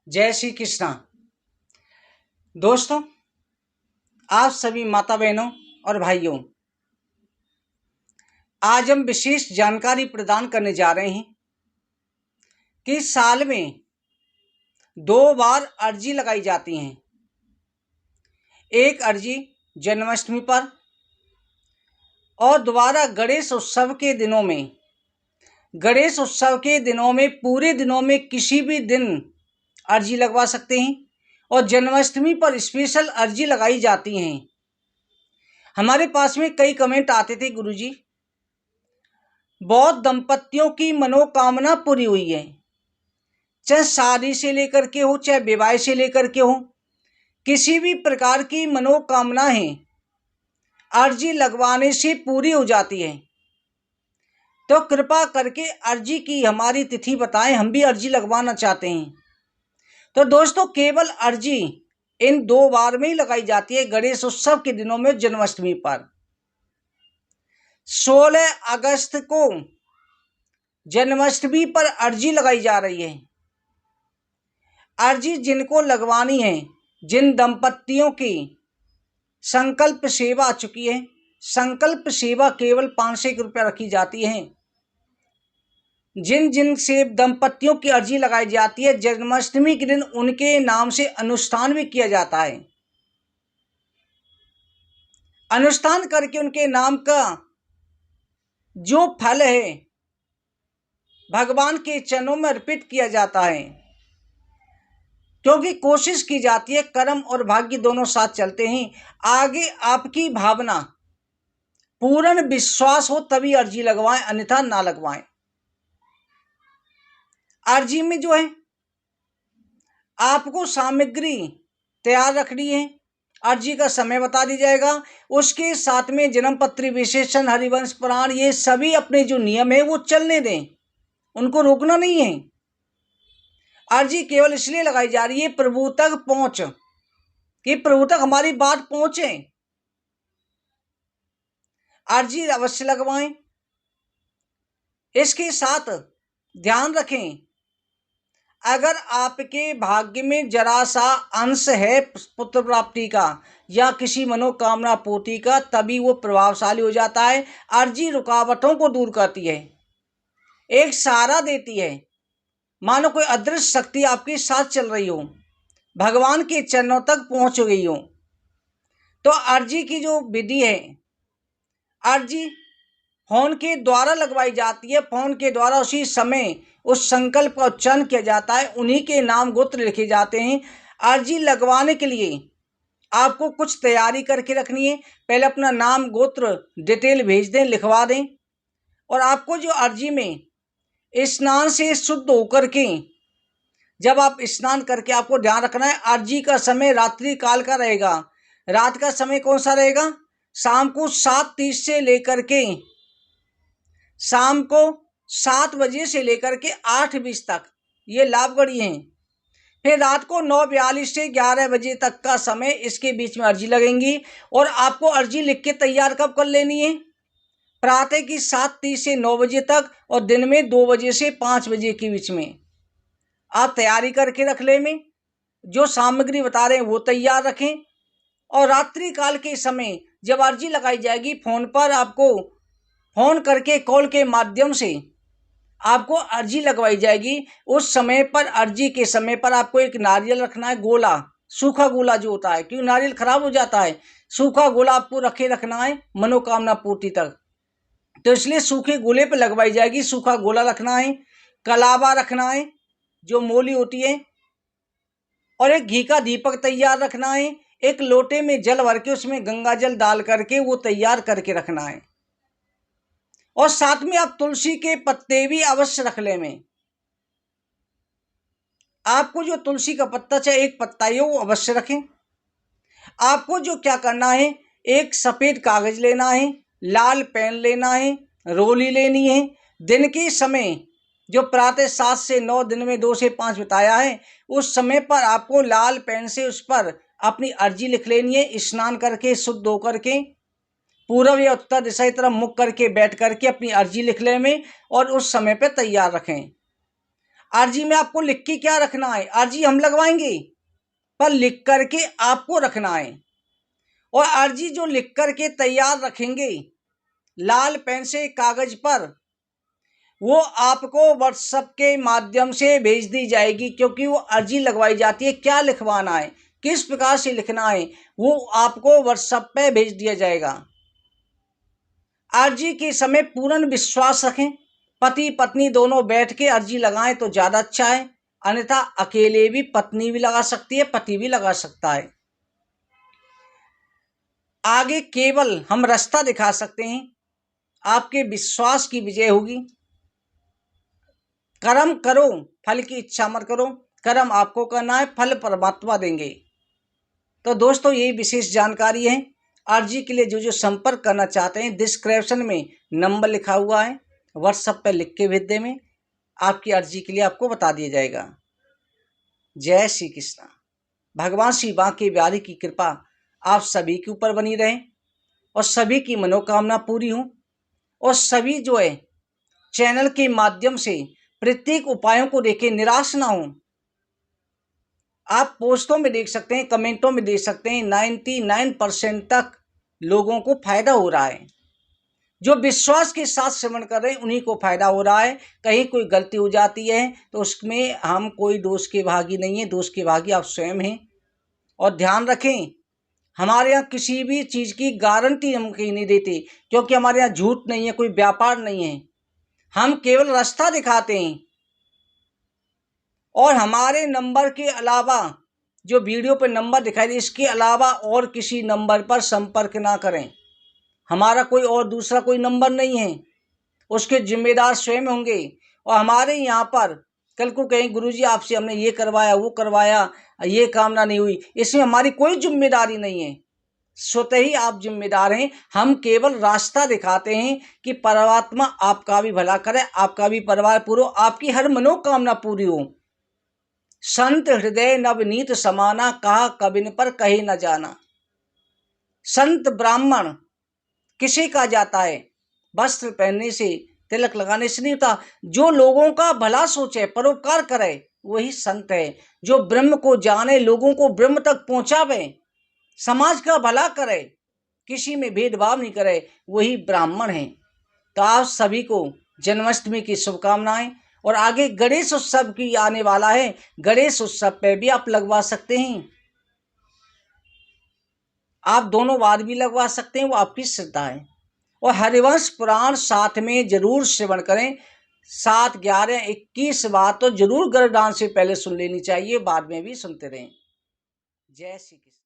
जय श्री कृष्णा। दोस्तों, आप सभी माता बहनों और भाइयों, आज हम विशेष जानकारी प्रदान करने जा रहे हैं कि साल में 2 बार अर्जी लगाई जाती हैं। एक अर्जी जन्माष्टमी पर और दोबारा गणेश उत्सव के दिनों में। गणेश उत्सव के दिनों में पूरे दिनों में किसी भी दिन अर्जी लगवा सकते हैं और जन्माष्टमी पर स्पेशल अर्जी लगाई जाती हैं। हमारे पास में कई कमेंट आते थे, गुरुजी बहुत दंपतियों की मनोकामना पूरी हुई है, चाहे शादी से लेकर के हो चाहे विवाह से लेकर के हो, किसी भी प्रकार की मनोकामनाएं अर्जी लगवाने से पूरी हो जाती है। तो कृपा करके अर्जी की हमारी तिथि बताएं, हम भी अर्जी लगवाना चाहते हैं। तो दोस्तों, केवल अर्जी इन 2 बार में ही लगाई जाती है, गणेश उत्सव के दिनों में, जन्माष्टमी पर। 16 अगस्त को जन्माष्टमी पर अर्जी लगाई जा रही है। अर्जी जिनको लगवानी है, जिन दंपतियों की संकल्प सेवा आ चुकी है, संकल्प सेवा केवल 500 रुपया रखी जाती है। जिन जिन से दंपतियों की अर्जी लगाई जाती है, जन्माष्टमी के दिन उनके नाम से अनुष्ठान भी किया जाता है। अनुष्ठान करके उनके नाम का जो फल है भगवान के चरणों में अर्पित किया जाता है, क्योंकि कोशिश की जाती है कर्म और भाग्य दोनों साथ चलते हैं। आगे आपकी भावना, पूर्ण विश्वास हो तभी अर्जी लगवाएं, अन्यथा ना लगवाएं। अर्जी में जो है आपको सामग्री तैयार रखनी है, अर्जी का समय बता दी जाएगा, उसके साथ में जन्म पत्री, विशेषण, हरिवंश पुराण, ये सभी अपने जो नियम है वो चलने दें, उनको रोकना नहीं है। अर्जी केवल इसलिए लगाई जा रही है प्रभु तक पहुंच, कि प्रभु तक हमारी बात पहुंचे। अर्जी अवश्य लगवाएं। इसके साथ ध्यान रखें, अगर आपके भाग्य में जरा सा अंश है पुत्र प्राप्ति का या किसी मनोकामना पूर्ति का, तभी वो प्रभावशाली हो जाता है। अर्जी रुकावटों को दूर करती है, एक सहारा देती है, मानो कोई अदृश्य शक्ति आपके साथ चल रही हो, भगवान के चरणों तक पहुंच गई हो। तो अर्जी की जो विधि है, अर्जी फोन के द्वारा लगवाई जाती है। फोन के द्वारा उसी समय उस संकल्प का उच्चारण किया जाता है, उन्हीं के नाम गोत्र लिखे जाते हैं। अर्जी लगवाने के लिए आपको कुछ तैयारी करके रखनी है। पहले अपना नाम गोत्र डिटेल भेज दें, लिखवा दें। और आपको जो अर्जी में स्नान से शुद्ध होकर के, जब आप स्नान करके, आपको ध्यान रखना है अर्जी का समय रात्रि काल का रहेगा। रात का समय कौन सा रहेगा? शाम को 7:30 से लेकर के शाम को 7 बजे से लेकर के 8:20 तक ये लाभ घड़ी है। फिर रात को 9:42 से 11 बजे तक का समय, इसके बीच में अर्जी लगेंगी। और आपको अर्जी लिख के तैयार कब कर लेनी है? प्रातः की 7:30 से 9 बजे तक और दिन में 2 बजे से 5 बजे के बीच में आप तैयारी करके रख ले। में जो सामग्री बता रहे हैं वो तैयार रखें। और रात्रि काल के समय जब अर्जी लगाई जाएगी, फोन पर आपको फोन करके कॉल के माध्यम से आपको अर्जी लगवाई जाएगी। उस समय पर, अर्जी के समय पर, आपको एक नारियल रखना है, गोला, सूखा गोला जो होता है, क्यों नारियल खराब हो जाता है, सूखा गोला आपको रखना है मनोकामना पूर्ति तक। तो इसलिए सूखे गोले पर लगवाई जाएगी। सूखा गोला रखना है, कलावा रखना है जो मोली होती है, और एक घी का दीपक तैयार रखना है। एक लोटे में जल भर के उसमें गंगा जल डाल करके वो तैयार करके रखना है। और साथ में आप तुलसी के पत्ते भी अवश्य रख ले। में आपको जो तुलसी का पत्ता, चाहे एक पत्ता ही हो, वो अवश्य रखें। आपको जो क्या करना है, एक सफेद कागज लेना है, लाल पेन लेना है, रोली लेनी है। दिन के समय जो प्रातः 7 से 9, दिन में 2 से 5 बताया है, उस समय पर आपको लाल पेन से उस पर अपनी अर्जी लिख लेनी है। स्नान करके शुद्ध होकर के पूर्व या उत्तर दिशा की तरफ मुख करके बैठ करके अपनी अर्जी लिख ले में, और उस समय पर तैयार रखें। अर्जी में आपको लिख के क्या रखना है, अर्जी हम लगवाएंगे पर लिख करके आपको रखना है। और अर्जी जो लिख करके तैयार रखेंगे लाल पेन से कागज पर, वो आपको व्हाट्सएप के माध्यम से भेज दी जाएगी, क्योंकि वो अर्जी लगवाई जाती है। क्या लिखवाना है, किस प्रकार से लिखना है, वो आपको व्हाट्सएप पे भेज दिया जाएगा। अर्जी के समय पूर्ण विश्वास रखें, पति पत्नी दोनों बैठ के अर्जी लगाएं तो ज्यादा अच्छा है, अन्यथा अकेले भी पत्नी भी लगा सकती है, पति भी लगा सकता है। आगे केवल हम रास्ता दिखा सकते हैं, आपके विश्वास की विजय होगी। कर्म करो, फल की इच्छा मत करो, कर्म आपको करना है, फल परमात्मा देंगे। तो दोस्तों यही विशेष जानकारी है। अर्जी के लिए जो संपर्क करना चाहते हैं, डिस्क्रिप्शन में नंबर लिखा हुआ है, व्हाट्सएप पर लिख के भेज दे में आपकी अर्जी के लिए आपको बता दिया जाएगा। जय श्री कृष्णा। भगवान श्री बांके बिहारी की कृपा आप सभी के ऊपर बनी रहे और सभी की मनोकामना पूरी हो, और सभी जो है चैनल के माध्यम से प्रत्येक उपायों को देखे निराश ना हो। आप पोस्टों में देख सकते हैं, कमेंटों में देख सकते हैं, 99% तक लोगों को फायदा हो रहा है। जो विश्वास के साथ श्रवण कर रहे हैं उन्हीं को फायदा हो रहा है। कहीं कोई गलती हो जाती है तो उसमें हम कोई दोष के भागी नहीं है, दोष के भागी आप स्वयं हैं। और ध्यान रखें, हमारे यहाँ किसी भी चीज़ की गारंटी हम कहीं नहीं देते, क्योंकि हमारे यहाँ झूठ नहीं है, कोई व्यापार नहीं है। हम केवल रास्ता दिखाते हैं। और हमारे नंबर के अलावा जो वीडियो पर नंबर दिखाई दे, इसके अलावा और किसी नंबर पर संपर्क ना करें। हमारा कोई और दूसरा कोई नंबर नहीं है, उसके जिम्मेदार स्वयं होंगे। और हमारे यहाँ पर कल को कहें गुरुजी आपसे हमने ये करवाया वो करवाया, ये कामना नहीं हुई, इसमें हमारी कोई जिम्मेदारी नहीं है, स्वतः ही आप जिम्मेदार हैं। हम केवल रास्ता दिखाते हैं कि परमात्मा आपका भी भला करे, आपका भी परिवार पूरा, आपकी हर मनोकामना पूरी हो। संत हृदय नवनीत समाना, कहा कबिन पर कहे न जाना। संत ब्राह्मण किसी का जाता है, वस्त्र पहनने से, तिलक लगाने से नहीं होता। जो लोगों का भला सोचे, परोपकार करे, वही संत है। जो ब्रह्म को जाने, लोगों को ब्रह्म तक पहुंचावे, समाज का भला करे, किसी में भेदभाव नहीं करे, वही ब्राह्मण है। तो आप सभी को जन्माष्टमी की शुभकामनाएं। और आगे गणेश उत्सव की आने वाला है, गणेश उत्सव पे भी आप लगवा सकते हैं। आप दोनों बार भी लगवा सकते हैं, वो आपकी श्रद्धा है। और हरिवंश पुराण साथ में जरूर श्रवण करें। 7, 11, 21 बात तो जरूर गर्भधारण से पहले सुन लेनी चाहिए, बाद में भी सुनते रहें। जय श्री कृष्ण।